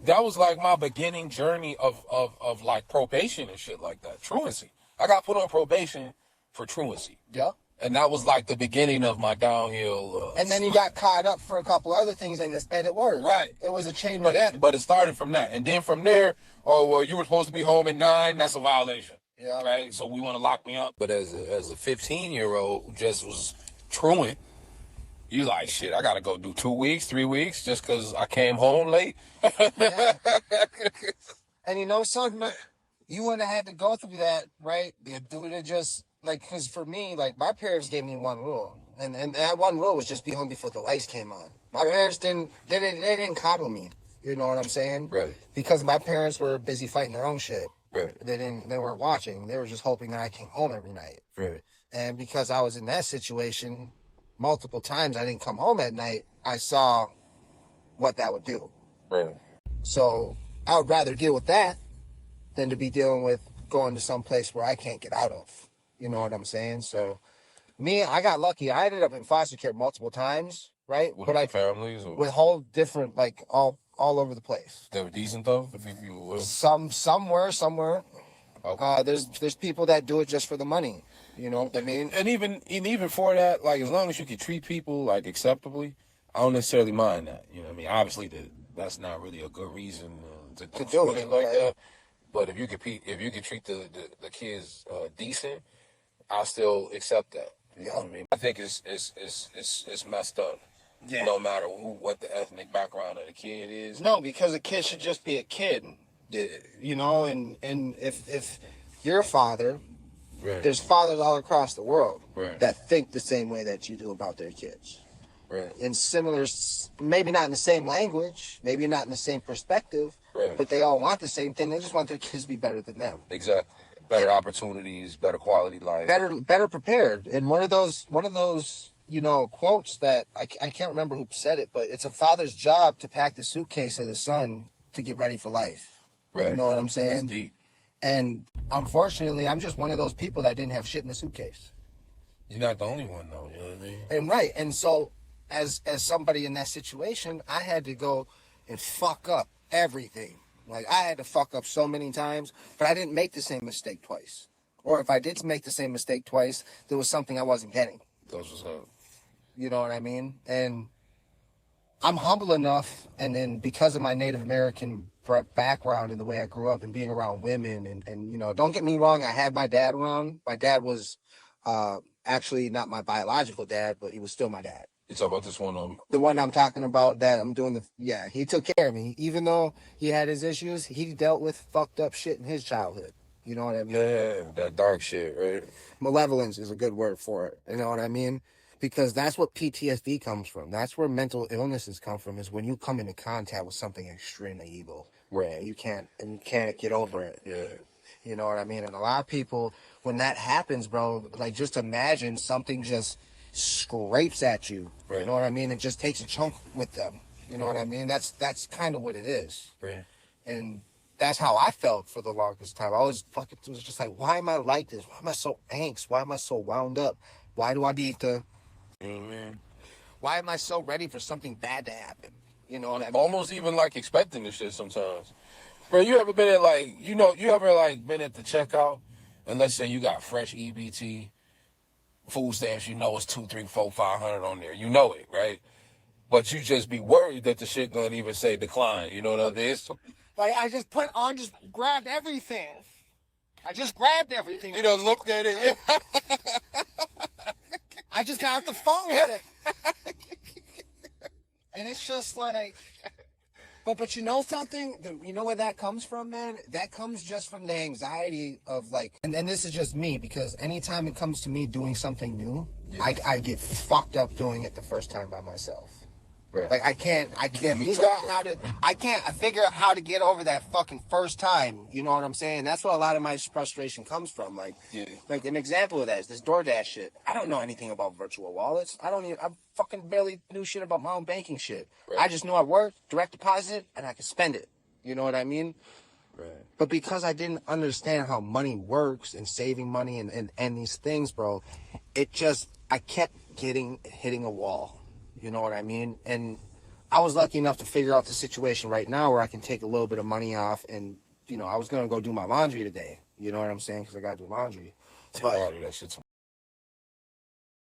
that was like my beginning journey of like probation and shit like that. Truancy. I got put on probation for truancy. Yeah. And that was like the beginning of my downhill. And then you got caught up for a couple other things and it worked. Right. It was a chain But it started from that. And then from there, oh, well, you were supposed to be home at 9. That's a violation. Yeah. Right. So we want to lock me up. But as a 15-year-old who just was truant, you like, shit, I got to go do 2 weeks, 3 weeks just because I came home late. Yeah. And you know something? You wouldn't have had to go through that, right? It would have just, like, because for me, like, my parents gave me one rule. And that one rule was just be home before the lights came on. My parents didn't coddle me. You know what I'm saying? Right. Because my parents were busy fighting their own shit. Right. They weren't watching. They were just hoping that I came home every night. Right. And because I was in that situation, multiple times I didn't come home at night, I saw what that would do. Right. So I would rather deal with that than to be dealing with going to some place where I can't get out of. You know what I'm saying? So me, I got lucky. I ended up in foster care multiple times, right? With my families? Or? With whole different, like, all over the place. They were decent, though? Some were. Okay. There's people that do it just for the money. You know what I mean? And even for that, like, as long as you can treat people, like, acceptably, I don't necessarily mind that. You know what I mean? Obviously, that's not really a good reason to do it like that. But if you could treat the kids decent, I'll still accept that. You know what I mean? I think it's messed up. Yeah. No matter what the ethnic background of the kid is. No, because a kid should just be a kid. You know, and if you're a father, right, there's fathers all across the world, right, that think the same way that you do about their kids. Right. In similar, maybe not in the same language, maybe not in the same perspective, right, but they all want the same thing. They just want their kids to be better than them. Exactly. Better opportunities, better quality life. Better prepared. And one of those, you know, quotes that I can't remember who said it, but it's a father's job to pack the suitcase of his son to get ready for life. Right. You know what I'm saying? That's deep. And unfortunately, I'm just one of those people that didn't have shit in the suitcase. You're not the only one, though. You know what I mean? And right. And so, as somebody in that situation, I had to go and fuck up everything. Like, I had to fuck up so many times, but I didn't make the same mistake twice. Or if I did make the same mistake twice, there was something I wasn't getting. That's what's up. You know what I mean? And I'm humble enough, and then because of my Native American background and the way I grew up and being around women, and you know, don't get me wrong, I had my dad around. My dad was actually not my biological dad, but he was still my dad. You talk about this one, the one I'm talking about that I'm doing he took care of me. Even though he had his issues, he dealt with fucked up shit in his childhood. You know what I mean? Yeah, that dark shit, right? Malevolence is a good word for it. You know what I mean? Because that's what PTSD comes from. That's where mental illnesses come from, is when you come into contact with something extremely evil. Right. You can't get over it. Yeah. You know what I mean? And a lot of people, when that happens, bro, like, just imagine something just scrapes at you. Right. You know what I mean? It just takes a chunk with them. You know what I mean? That's kind of what it is. Right. And that's how I felt for the longest time. I was just like, why am I like this? Why am I so angst? Why am I so wound up? Why do I need to... Amen. Why am I so ready for something bad to happen? You know what I mean? Almost even like expecting this shit sometimes. Bro, you ever been at been at the checkout, and let's say you got fresh EBT food stamps, you know it's 2, 3, 4, 500 on there. You know it, right? But you just be worried that the shit gonna even say decline. You know what I mean? Like, I just grabbed everything. I just grabbed everything. You know, looked at it. I just got off the phone with it. And it's just like, but you know something? You know where that comes from, man? That comes just from the anxiety of, like, and this is just me, because anytime it comes to me doing something new, yeah, I get fucked up doing it the first time by myself. Right. Like, I can't figure out how to get over that fucking first time. You know what I'm saying? That's what a lot of my frustration comes from. Like, yeah, like an example of that is this DoorDash shit. I don't know anything about virtual wallets. I fucking barely knew shit about my own banking shit. Right. I just knew I worked, direct deposit, and I could spend it. You know what I mean? Right. But because I didn't understand how money works and saving money and these things, bro, I kept hitting a wall. You know what I mean? And I was lucky enough to figure out the situation right now where I can take a little bit of money off, and I was gonna go do my laundry today. You know what I'm saying? Because I gotta do laundry. I do that shit